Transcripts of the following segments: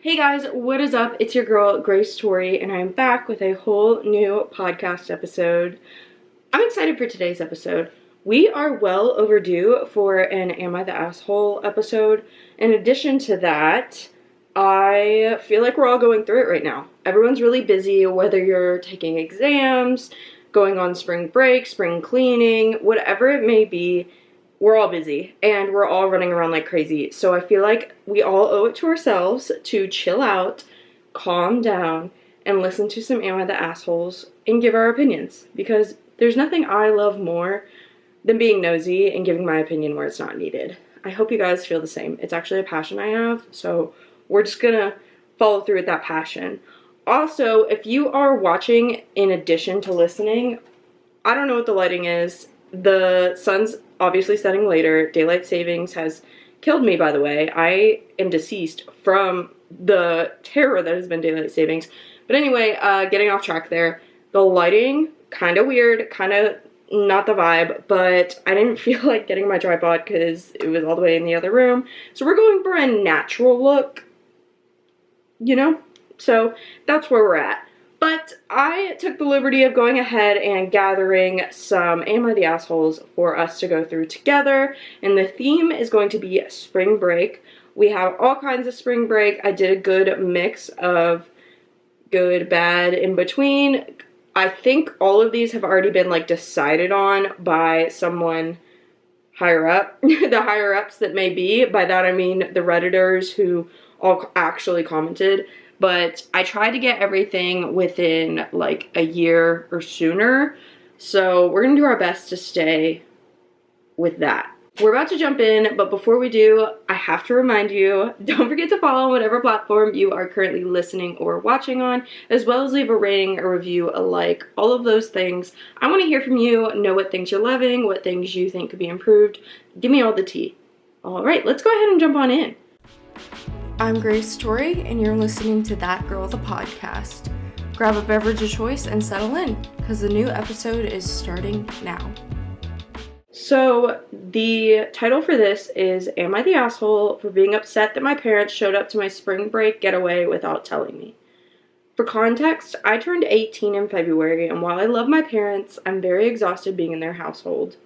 Hey guys, what is up? It's your girl, Grace Tori, and I'm back with a whole new podcast episode. I'm excited for today's episode. We are well overdue for an Am I the Asshole episode. In addition to that, I feel like we're all going through it right now. Everyone's really busy, whether you're taking exams, going on spring break, spring cleaning, whatever it may be. We're all busy and we're all running around like crazy. So I feel like we all owe it to ourselves to chill out, calm down, and listen to some Am I the Assholes and give our opinions. Because there's nothing I love more than being nosy and giving my opinion where it's not needed. I hope you guys feel the same. It's actually a passion I have, so we're just gonna follow through with that passion. Also, if you are watching in addition to listening, I don't know what the lighting is. The sun's obviously setting later. Daylight savings has killed me, by the way. I am deceased from the terror that has been daylight savings. But anyway, getting off track there. The lighting, kind of weird, kind of not the vibe, but I didn't feel like getting my tripod because it was all the way in the other room. So we're going for a natural look, you know? So that's where we're at. But I took the liberty of going ahead and gathering some Am I the Assholes for us to go through together. And the theme is going to be spring break. We have all kinds of spring break. I did a good mix of good, bad, in between. I think all of these have already been like decided on by someone higher up. The higher ups that may be. By that I mean the Redditors who all actually commented. But I tried to get everything within like a year or sooner. So we're going to do our best to stay with that. We're about to jump in, but before we do, I have to remind you, don't forget to follow whatever platform you are currently listening or watching on, as well as leave a rating, a review, a like, all of those things. I want to hear from you, know what things you're loving, what things you think could be improved. Give me all the tea. All right, let's go ahead and jump on in. I'm Grace Tori, and you're listening to That Girl the Podcast. Grab a beverage of choice and settle in, because the new episode is starting now. So, the title for this is Am I the Asshole for being upset that my parents showed up to my spring break getaway without telling me? For context, I turned 18 in February, and while I love my parents, I'm very exhausted being in their household.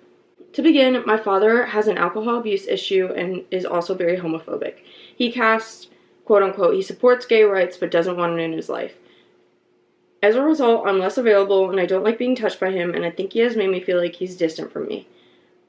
To begin, my father has an alcohol abuse issue and is also very homophobic. He casts, quote unquote, he supports gay rights but doesn't want it in his life. As a result, I'm less available and I don't like being touched by him, and I think he has made me feel like he's distant from me.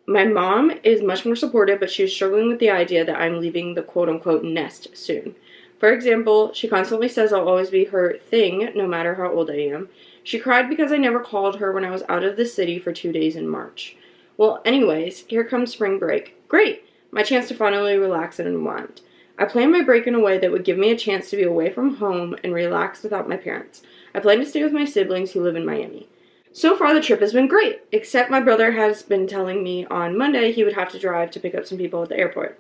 My mom is much more supportive, but she is struggling with the idea that I'm leaving the quote unquote nest soon. For example, she constantly says I'll always be her thing no matter how old I am. She cried because I never called her when I was out of the city for 2 days in March. Well, anyways, here comes spring break. Great! My chance to finally relax and unwind. I planned my break in a way that would give me a chance to be away from home and relax without my parents. I plan to stay with my siblings who live in Miami. So far, the trip has been great, except my brother has been telling me on Monday he would have to drive to pick up some people at the airport.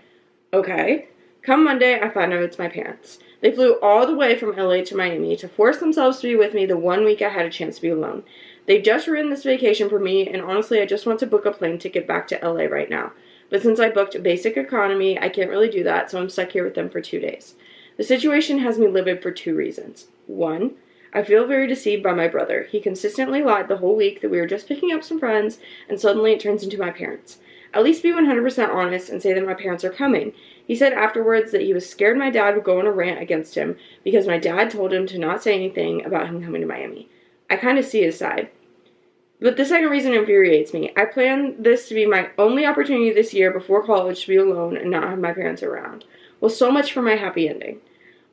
Okay. Come Monday, I find out it's my parents. They flew all the way from LA to Miami to force themselves to be with me the 1 week I had a chance to be alone. They've just ruined this vacation for me, and honestly, I just want to book a plane ticket back to LA right now. But since I booked basic economy, I can't really do that, so I'm stuck here with them for 2 days. The situation has me livid for 2 reasons. 1, I feel very deceived by my brother. He consistently lied the whole week that we were just picking up some friends, and suddenly it turns into my parents. At least be 100% honest and say that my parents are coming. He said afterwards that he was scared my dad would go on a rant against him because my dad told him to not say anything about him coming to Miami. I kind of see his side. But the second reason infuriates me. I plan this to be my only opportunity this year before college to be alone and not have my parents around. Well, so much for my happy ending.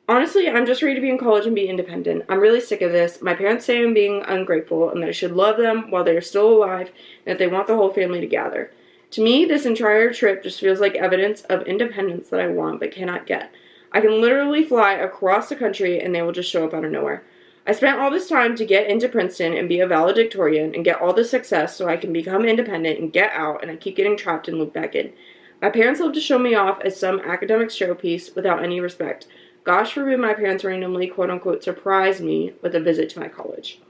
Honestly, I'm just ready to be in college and be independent. I'm really sick of this. My parents say I'm being ungrateful and that I should love them while they're still alive and that they want the whole family to gather. To me, this entire trip just feels like evidence of independence that I want but cannot get. I can literally fly across the country and they will just show up out of nowhere. I spent all this time to get into Princeton and be a valedictorian and get all this success so I can become independent and get out, and I keep getting trapped and looped back in. My parents love to show me off as some academic showpiece without any respect. Gosh forbid my parents randomly, quote-unquote, surprise me with a visit to my college.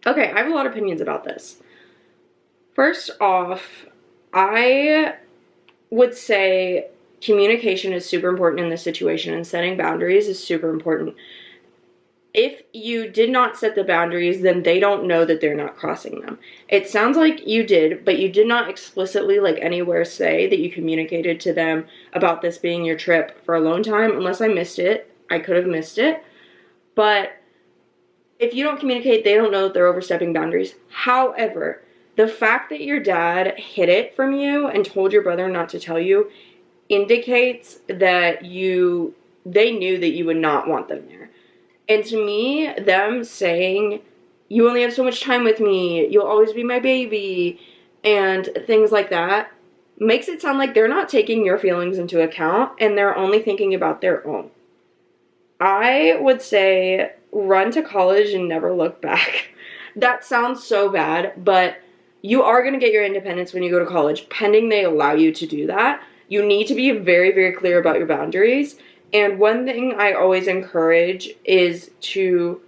Okay, I have a lot of opinions about this. First off, I would say communication is super important in this situation, and setting boundaries is super important. If you did not set the boundaries, then they don't know that they're not crossing them. It sounds like you did, but you did not explicitly, like, anywhere say that you communicated to them about this being your trip for alone time, unless I missed it. I could have missed it. But if you don't communicate, they don't know that they're overstepping boundaries. However, the fact that your dad hid it from you and told your brother not to tell you indicates that they knew that you would not want them there. And to me, them saying, you only have so much time with me, you'll always be my baby, and things like that, makes it sound like they're not taking your feelings into account and they're only thinking about their own. I would say run to college and never look back. That sounds so bad, but you are going to get your independence when you go to college, pending they allow you to do that. You need to be very, very clear about your boundaries. And one thing I always encourage is to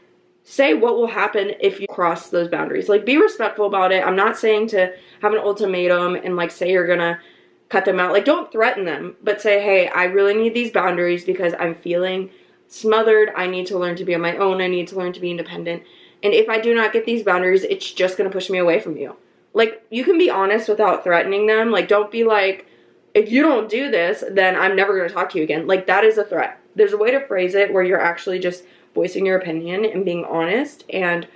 say what will happen if you cross those boundaries. Like, be respectful about it. I'm not saying to have an ultimatum and, like, say you're gonna cut them out. Like, don't threaten them, but say, hey, I really need these boundaries because I'm feeling smothered. I need to learn to be on my own. I need to learn to be independent. And if I do not get these boundaries, it's just gonna push me away from you. Like, you can be honest without threatening them. Like, don't be like, if you don't do this, then I'm never going to talk to you again. Like, that is a threat. There's a way to phrase it where you're actually just voicing your opinion and being honest and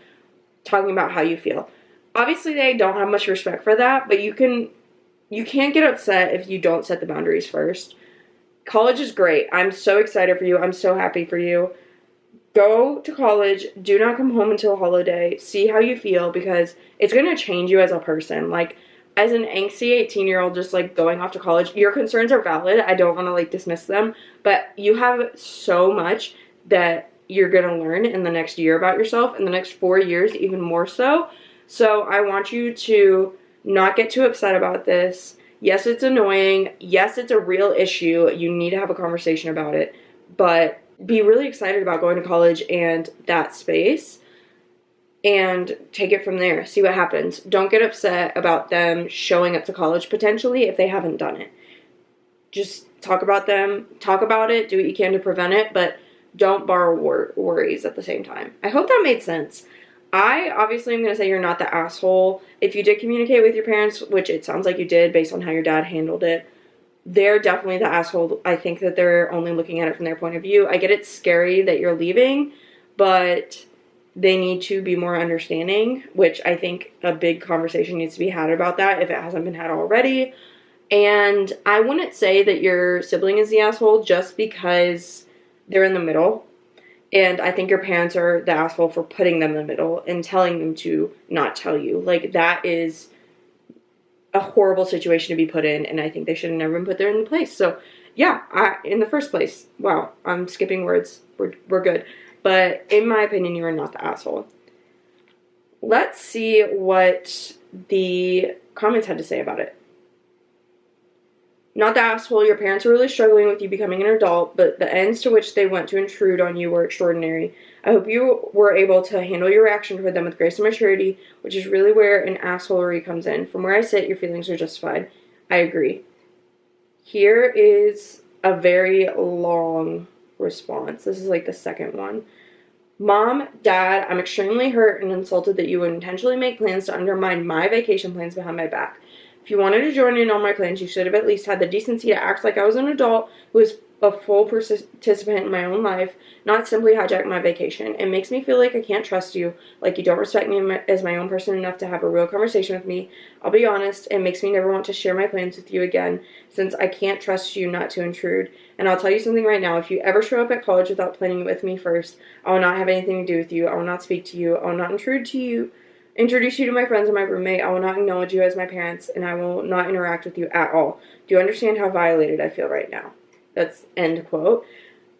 talking about how you feel. Obviously, they don't have much respect for that, but you can't get upset if you don't set the boundaries first. College is great. I'm so excited for you. I'm so happy for you. Go to college. Do not come home until a holiday. See how you feel, because it's going to change you as a person. Like, as an angsty 18-year-old just, like, going off to college, your concerns are valid. I don't want to, like, dismiss them. But you have so much that you're going to learn in the next year about yourself, in the next 4 years, even more so. So I want you to not get too upset about this. Yes, it's annoying. Yes, it's a real issue. You need to have a conversation about it. But be really excited about going to college and that space. And take it from there. See what happens. Don't get upset about them showing up to college potentially if they haven't done it. Just talk about them. Talk about it. Do what you can to prevent it. But don't borrow worries at the same time. I hope that made sense. I obviously am going to say you're not the asshole. If you did communicate with your parents, which it sounds like you did based on how your dad handled it, they're definitely the asshole. I think that they're only looking at it from their point of view. I get it's scary that you're leaving, but they need to be more understanding, which I think a big conversation needs to be had about that if it hasn't been had already. And I wouldn't say that your sibling is the asshole just because they're in the middle. And I think your parents are the asshole for putting them in the middle and telling them to not tell you. Like, that is a horrible situation to be put in, and I think they should have never been put there in the place. So, yeah, in the first place, wow, I'm skipping words. We're good. But in my opinion, you are not the asshole. Let's see what the comments had to say about it. Not the asshole. Your parents were really struggling with you becoming an adult, but the ends to which they went to intrude on you were extraordinary. I hope you were able to handle your reaction toward them with grace and maturity, which is really where an assholery comes in. From where I sit, your feelings are justified. I agree. Here is a very long response. This is like the second one. Mom, Dad, I'm extremely hurt and insulted that you would intentionally make plans to undermine my vacation plans behind my back. If you wanted to join in on my plans, you should have at least had the decency to act like I was an adult who was a full participant in my own life, not simply hijack my vacation. It makes me feel like I can't trust you, like you don't respect me as my own person enough to have a real conversation with me. I'll be honest, it makes me never want to share my plans with you again, since I can't trust you not to intrude. And I'll tell you something right now, if you ever show up at college without planning it with me first, I will not have anything to do with you. I will not speak to you. I will not introduce you to my friends or my roommate. I will not acknowledge you as my parents, and I will not interact with you at all. Do you understand how violated I feel right now? That's end quote.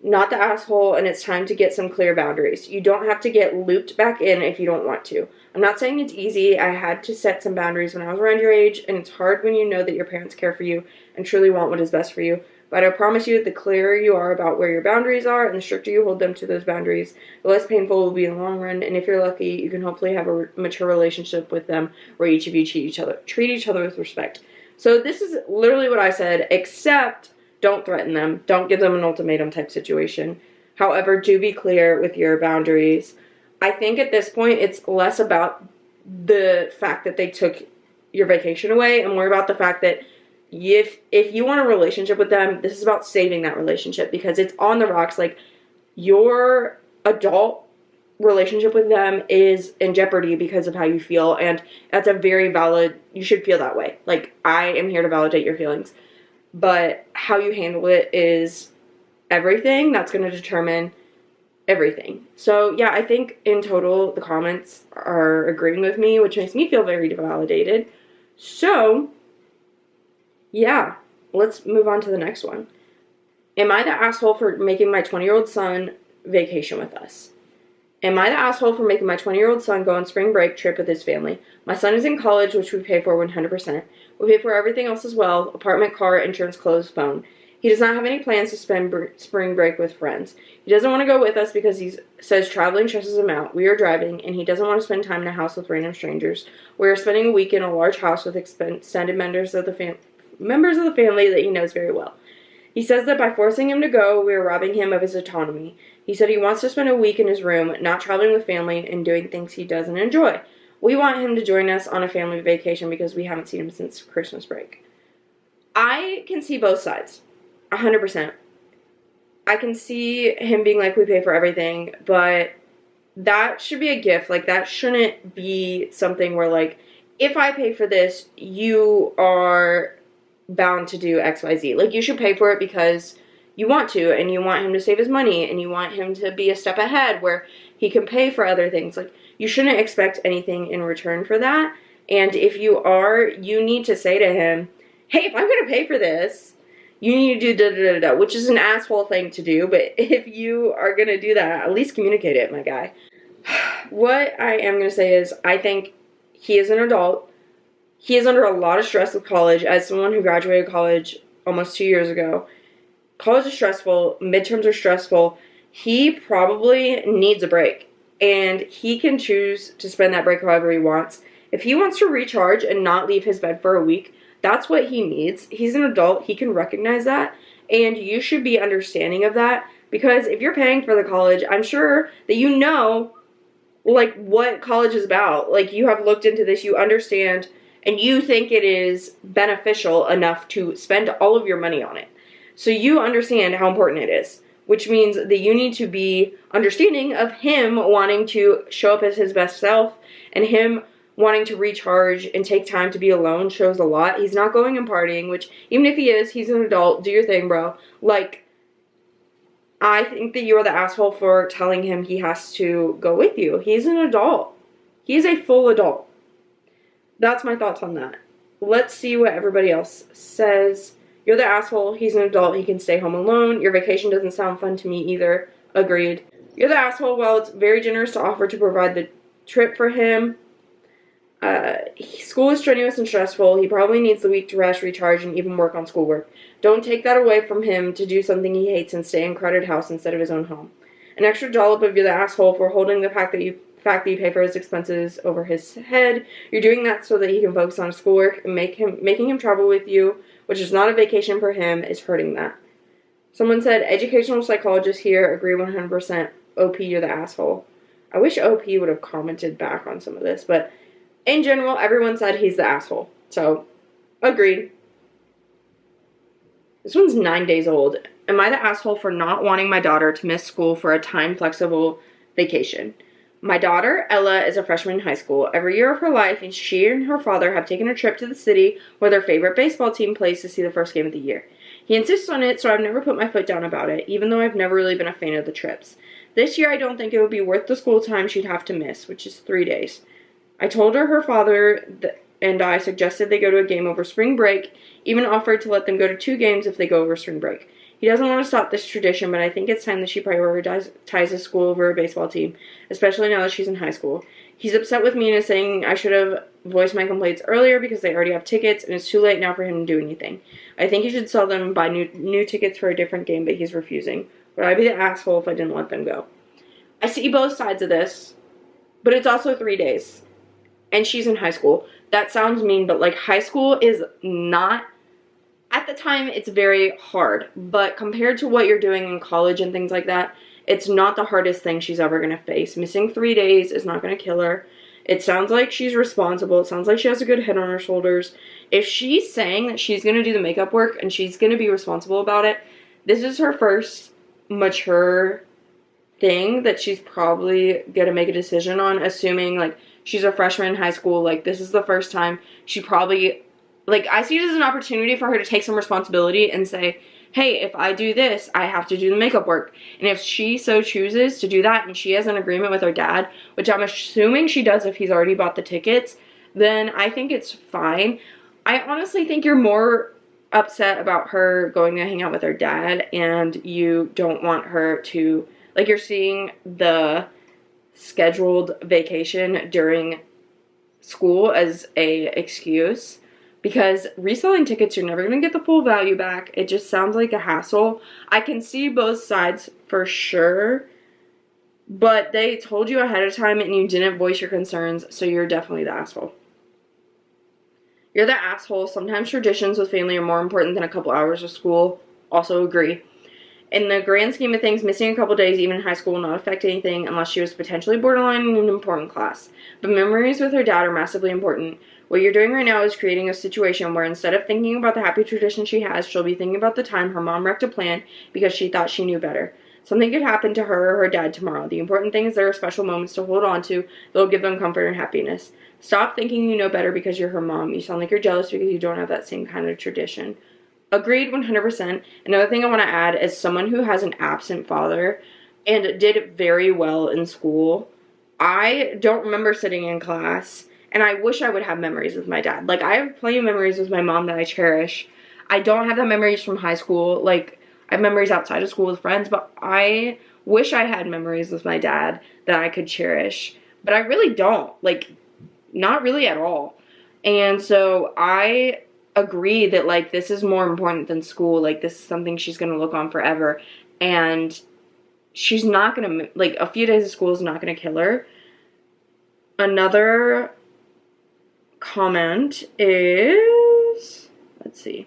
Not the asshole, and it's time to get some clear boundaries. You don't have to get looped back in if you don't want to. I'm not saying it's easy. I had to set some boundaries when I was around your age, and it's hard when you know that your parents care for you and truly want what is best for you. But I promise you, the clearer you are about where your boundaries are and the stricter you hold them to those boundaries, the less painful it will be in the long run. And if you're lucky, you can hopefully have a mature relationship with them where each of you treat each other with respect. So this is literally what I said, except Don't threaten them. Don't give them an ultimatum type situation. However, do be clear with your boundaries. I think at this point, it's less about the fact that they took your vacation away and more about the fact that if you want a relationship with them, this is about saving that relationship because it's on the rocks. Like, your adult relationship with them is in jeopardy because of how you feel, and that's a very valid, you should feel that way. Like, I am here to validate your feelings, but how you handle it is everything. That's going to determine everything. So yeah, I think in total the comments are agreeing with me, which makes me feel very validated. So yeah, let's move on to the next one. Am I the asshole for making my 20-year-old son vacation with us? Am I the asshole for making my 20-year-old son go on spring break trip with his family? My son is in college, which we pay for 100%. We pay for everything else as well: apartment, car, insurance, clothes, phone. He does not have any plans to spend spring break with friends. He doesn't want to go with us because he says traveling stresses him out. We are driving, and he doesn't want to spend time in a house with random strangers. We are spending a week in a large house with extended members of the family that he knows very well. He says that by forcing him to go, we are robbing him of his autonomy. He said he wants to spend a week in his room, not traveling with family and doing things he doesn't enjoy. We want him to join us on a family vacation because we haven't seen him since Christmas break. I can see both sides. 100%. I can see him being like, we pay for everything, but that should be a gift. Like, that shouldn't be something where, like, if I pay for this, you are bound to do XYZ. Like, you should pay for it because you want to, and you want him to save his money, and you want him to be a step ahead where he can pay for other things. Like, you shouldn't expect anything in return for that. And if you are, you need to say to him, hey, if I'm going to pay for this, you need to do da-da-da-da, which is an asshole thing to do, but if you are going to do that, at least communicate it, my guy. What I am going to say is, I think he is an adult. He is under a lot of stress with college. As someone who graduated college almost 2 years ago, college is stressful, midterms are stressful. He probably needs a break, and he can choose to spend that break however he wants. If he wants to recharge and not leave his bed for a week, that's what he needs. He's an adult. He can recognize that. And you should be understanding of that. Because if you're paying for the college, I'm sure that you know, like, what college is about. Like, you have looked into this. You understand. And you think it is beneficial enough to spend all of your money on it. So you understand how important it is. Which means that you need to be understanding of him wanting to show up as his best self. And him wanting to recharge and take time to be alone shows a lot. He's not going and partying, which, even if he is, he's an adult. Do your thing, bro. Like, I think that you are the asshole for telling him he has to go with you. He's an adult. He's a full adult. That's my thoughts on that. Let's see what everybody else says. You're the asshole. He's an adult. He can stay home alone. Your vacation doesn't sound fun to me either. Agreed. You're the asshole. While it's very generous to offer to provide the trip for him, school is strenuous and stressful. He probably needs the week to rest, recharge, and even work on schoolwork. Don't take that away from him to do something he hates and stay in a crowded house instead of his own home. An extra dollop of you're the asshole for holding the fact that you pay for his expenses over his head. You're doing that so that he can focus on schoolwork, and making him travel with you, which is not a vacation for him, is hurting that. Someone said, educational psychologist here, agree 100%. OP, you're the asshole. I wish OP would have commented back on some of this, but in general, everyone said he's the asshole. So, agreed. This one's 9 days old. Am I the asshole for not wanting my daughter to miss school for a time-flexible vacation? My daughter, Ella, is a freshman in high school. Every year of her life, and she and her father have taken a trip to the city where their favorite baseball team plays to see the first game of the year. He insists on it, so I've never put my foot down about it, even though I've never really been a fan of the trips. This year, I don't think it would be worth the school time she'd have to miss, which is 3 days. I told her father and I suggested they go to a game over spring break, even offered to let them go to 2 games if they go over spring break. He doesn't want to stop this tradition, but I think it's time that she prioritizes school over a baseball team, especially now that she's in high school. He's upset with me and is saying I should have voiced my complaints earlier because they already have tickets and it's too late now for him to do anything. I think he should sell them and buy new tickets for a different game, but he's refusing. Would I be the asshole if I didn't let them go? I see both sides of this, but it's also 3 days. And she's in high school. That sounds mean, but, like, high school is not... at the time, it's very hard, but compared to what you're doing in college and things like that, it's not the hardest thing she's ever going to face. Missing 3 days is not going to kill her. It sounds like she's responsible. It sounds like she has a good head on her shoulders. If she's saying that she's going to do the makeup work and she's going to be responsible about it, this is her first mature thing that she's probably going to make a decision on, assuming, like, she's a freshman in high school. Like, this is the first time she probably, like, I see it as an opportunity for her to take some responsibility and say, hey, if I do this, I have to do the makeup work. And if she so chooses to do that and she has an agreement with her dad, which I'm assuming she does if he's already bought the tickets, then I think it's fine. I honestly think you're more upset about her going to hang out with her dad, and you don't want her to, like, you're seeing the scheduled vacation during school as a excuse. Because reselling tickets, you're never going to get the full value back. It just sounds like a hassle. I can see both sides for sure. But they told you ahead of time and you didn't voice your concerns, so you're definitely the asshole. You're the asshole. Sometimes traditions with family are more important than a couple hours of school. Also agree. In the grand scheme of things, missing a couple days, even in high school, will not affect anything unless she was potentially borderline in an important class. But memories with her dad are massively important. What you're doing right now is creating a situation where instead of thinking about the happy tradition she has, she'll be thinking about the time her mom wrecked a plan because she thought she knew better. Something could happen to her or her dad tomorrow. The important thing is there are special moments to hold on to that will give them comfort and happiness. Stop thinking you know better because you're her mom. You sound like you're jealous because you don't have that same kind of tradition. Agreed 100%. Another thing I want to add is someone who has an absent father and did very well in school. I don't remember sitting in class, and I wish I would have memories with my dad. Like, I have plenty of memories with my mom that I cherish. I don't have the memories from high school. Like, I have memories outside of school with friends, but I wish I had memories with my dad that I could cherish. But I really don't. Like, not really at all. And so I agree that, like, this is more important than school. Like, this is something she's going to look on forever. And she's not going to, like, a few days of school is not going to kill her. Another comment is, let's see.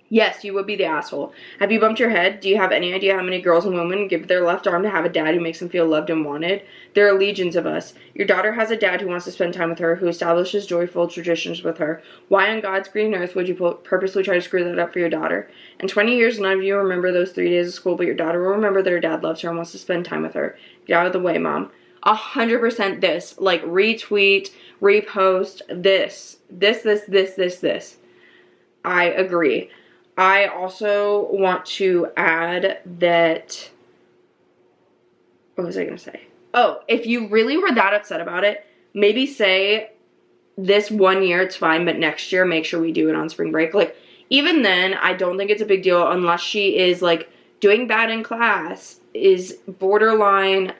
Yes, you would be the asshole. Have you bumped your head? Do you have any idea how many girls and women give their left arm to have a dad who makes them feel loved and wanted? There are legions of us. Your daughter has a dad who wants to spend time with her, who establishes joyful traditions with her. Why on God's green earth would you purposely try to screw that up for your daughter? In 20 years, none of you remember those 3 days of school, but your daughter will remember that her dad loves her and wants to spend time with her. Get out of the way, Mom. 100% this. Like, retweet, repost, this. This. I agree. I also want to add that, what was I going to say? Oh, if you really were that upset about it, maybe say this 1 year it's fine, but next year make sure we do it on spring break. Like, even then, I don't think it's a big deal unless she is, like, doing bad in class, is borderline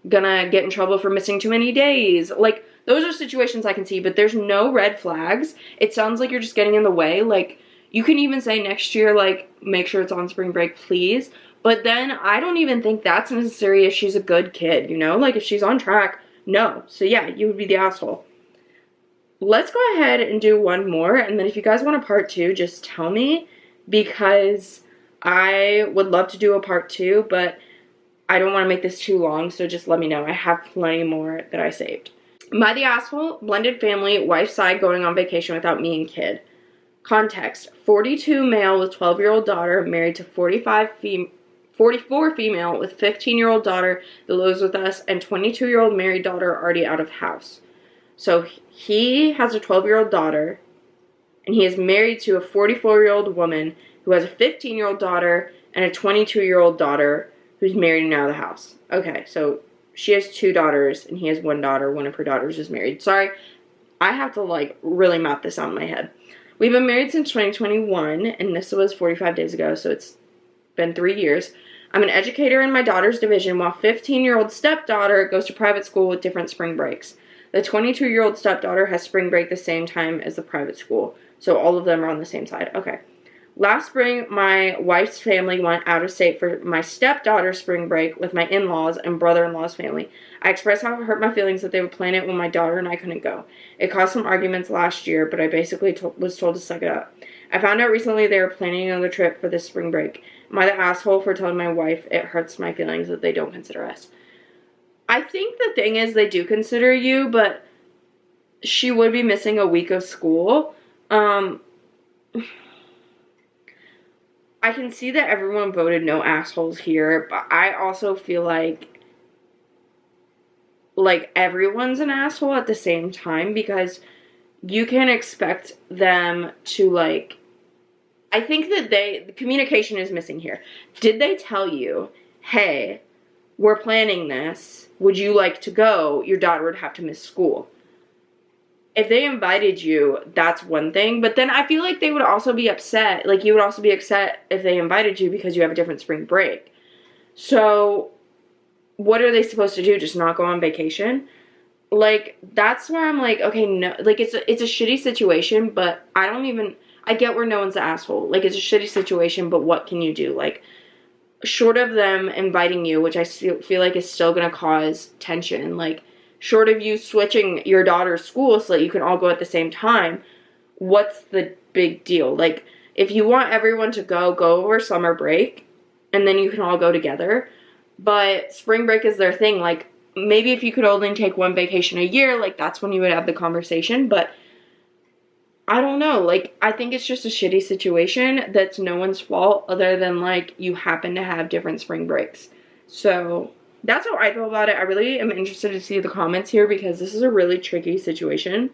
gonna get in trouble for missing too many days. Like, those are situations I can see, but there's no red flags. It sounds like you're just getting in the way. Like, you can even say next year, like, make sure it's on spring break, please. But then I don't even think that's necessary if she's a good kid, you know? Like, if she's on track, no. So, yeah, you would be the asshole. Let's go ahead and do one more. And then if you guys want a part 2, just tell me. Because I would love to do a part 2, but I don't want to make this too long. So just let me know. I have plenty more that I saved. Am I the asshole? Blended family, wife's side going on vacation without me and kid. Context, 42 male with 12-year-old daughter married to 44 female with 15-year-old daughter that lives with us and 22-year-old married daughter already out of house. So he has a 12-year-old daughter and he is married to a 44-year-old woman who has a 15-year-old daughter and a 22-year-old daughter who's married and out of the house. Okay, so she has 2 daughters and he has 1 daughter. One of her daughters is married. Sorry, I have to, like, really map this out in my head. We've been married since 2021, and this was 45 days ago, so it's been 3 years. I'm an educator in my daughter's division, while 15-year-old stepdaughter goes to private school with different spring breaks. The 22-year-old stepdaughter has spring break the same time as the private school, so all of them are on the same side. Okay. Last spring, my wife's family went out of state for my stepdaughter's spring break with my in-laws and brother-in-law's family. I expressed how it hurt my feelings that they would plan it when my daughter and I couldn't go. It caused some arguments last year, but I basically was told to suck it up. I found out recently they were planning another trip for this spring break. Am I the asshole for telling my wife it hurts my feelings that they don't consider us? I think the thing is they do consider you, but she would be missing a week of school. I can see that everyone voted no assholes here, but I also feel like everyone's an asshole at the same time, because you can't expect them to, like, I think that the communication is missing here. Did they tell you, hey, we're planning this, would you like to go? Your daughter would have to miss school. If they invited you, that's one thing, but then I feel like they would also be upset, like you would also be upset if they invited you because you have a different spring break. So what are they supposed to do? Just not go on vacation? Like, that's where I'm like, okay, no, like, it's a shitty situation, but I get where no one's the asshole. Like, it's a shitty situation, but what can you do? Like, short of them inviting you, which I feel like is still gonna cause tension, like, short of you switching your daughter's school so that you can all go at the same time, what's the big deal? Like, if you want everyone to go over summer break, and then you can all go together. But spring break is their thing. Like, maybe if you could only take one vacation a year, like, that's when you would have the conversation. But I don't know. Like, I think it's just a shitty situation that's no one's fault other than, like, you happen to have different spring breaks. So that's how I feel about it. I really am interested to see the comments here because this is a really tricky situation.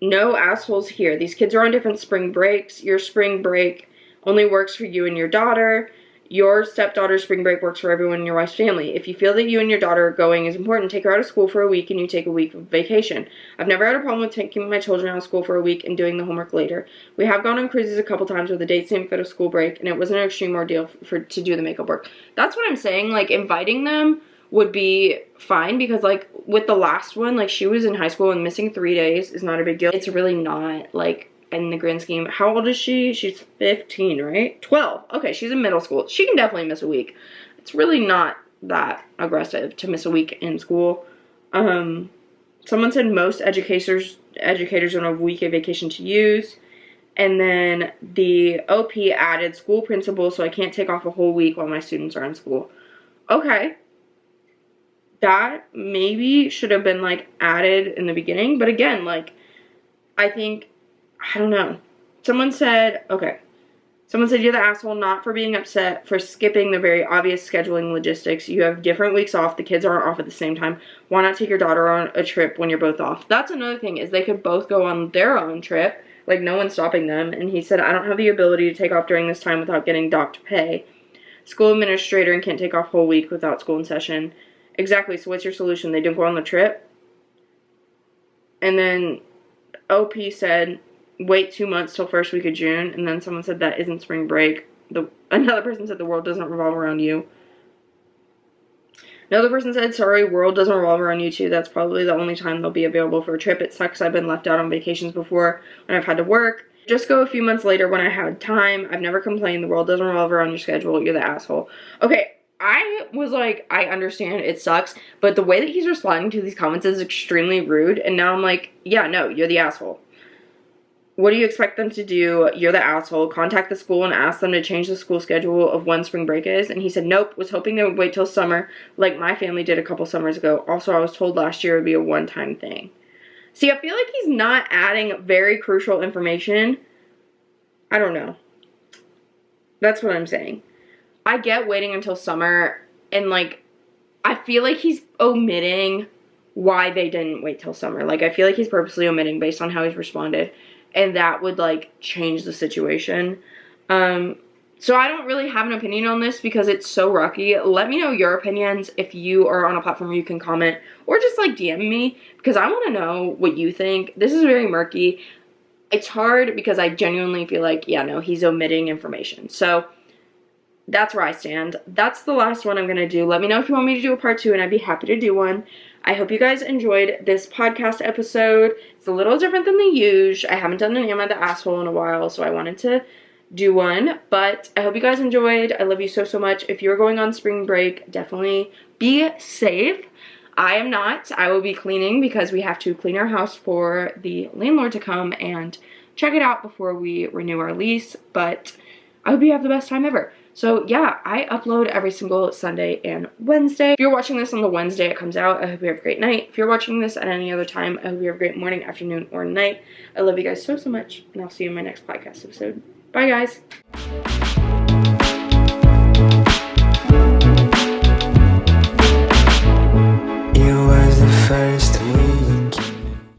No assholes here. These kids are on different spring breaks. Your spring break only works for you and your daughter. Your stepdaughter's spring break works for everyone in your wife's family. If you feel that you and your daughter going is important, take her out of school for a week and you take a week of vacation. I've never had a problem with taking my children out of school for a week and doing the homework later. We have gone on cruises a couple times where the dates didn't fit a school break and it wasn't an extreme ordeal to do the makeup work. That's what I'm saying. Like, inviting them would be fine because, like, with the last one, like, she was in high school and missing 3 days is not a big deal. It's really not, like, in the grand scheme. How old is she? She's 15, right? 12. Okay, she's in middle school. She can definitely miss a week. It's really not that aggressive to miss a week in school. Someone said most educators on a week of vacation to use. And then the OP added school principal, so I can't take off a whole week while my students are in school. Okay. That maybe should have been, like, added in the beginning. But again, like, I don't know. Someone said you're the asshole not for being upset, for skipping the very obvious scheduling logistics. You have different weeks off. The kids aren't off at the same time. Why not take your daughter on a trip when you're both off? That's another thing, is they could both go on their own trip. Like, no one's stopping them. And he said, I don't have the ability to take off during this time without getting docked pay. School administrator and can't take off whole week without school in session. Exactly. So what's your solution? They don't go on the trip? And then OP said, wait 2 months till first week of June. And then someone said that isn't spring break. Another person said the world doesn't revolve around you. Another person said, sorry, world doesn't revolve around you too. That's probably the only time they'll be available for a trip. It sucks. I've been left out on vacations before when I've had to work. Just go a few months later when I had time. I've never complained. The world doesn't revolve around your schedule. You're the asshole. Okay, I was like, I understand it sucks, but the way that he's responding to these comments is extremely rude. And now I'm like, yeah, no, you're the asshole. What do you expect them to do? You're the asshole. Contact the school and ask them to change the school schedule of when spring break is. And he said, nope, was hoping they would wait till summer like my family did a couple summers ago. Also, I was told last year it would be a one-time thing. See, I feel like he's not adding very crucial information. I don't know. That's what I'm saying. I get waiting until summer, and, like, I feel like he's omitting why they didn't wait till summer. Like, I feel like he's purposely omitting based on how he's responded. And that would, like, change the situation. So I don't really have an opinion on this because it's so rocky. Let me know your opinions if you are on a platform where you can comment. Or just, like, DM me because I want to know what you think. This is very murky. It's hard because I genuinely feel like, yeah, no, he's omitting information. So that's where I stand. That's the last one I'm going to do. Let me know if you want me to do a part 2 and I'd be happy to do one. I hope you guys enjoyed this podcast episode. It's a little different than the usual. I haven't done an Am I the Asshole in a while, so I wanted to do one. But I hope you guys enjoyed. I love you so, so much. If you're going on spring break, definitely be safe. I am not. I will be cleaning because we have to clean our house for the landlord to come and check it out before we renew our lease. But I hope you have the best time ever. So yeah, I upload every single Sunday and Wednesday. If you're watching this on the Wednesday it comes out, I hope you have a great night. If you're watching this at any other time, I hope you have a great morning, afternoon, or night. I love you guys so much, and I'll see you in my next podcast episode. Bye, guys.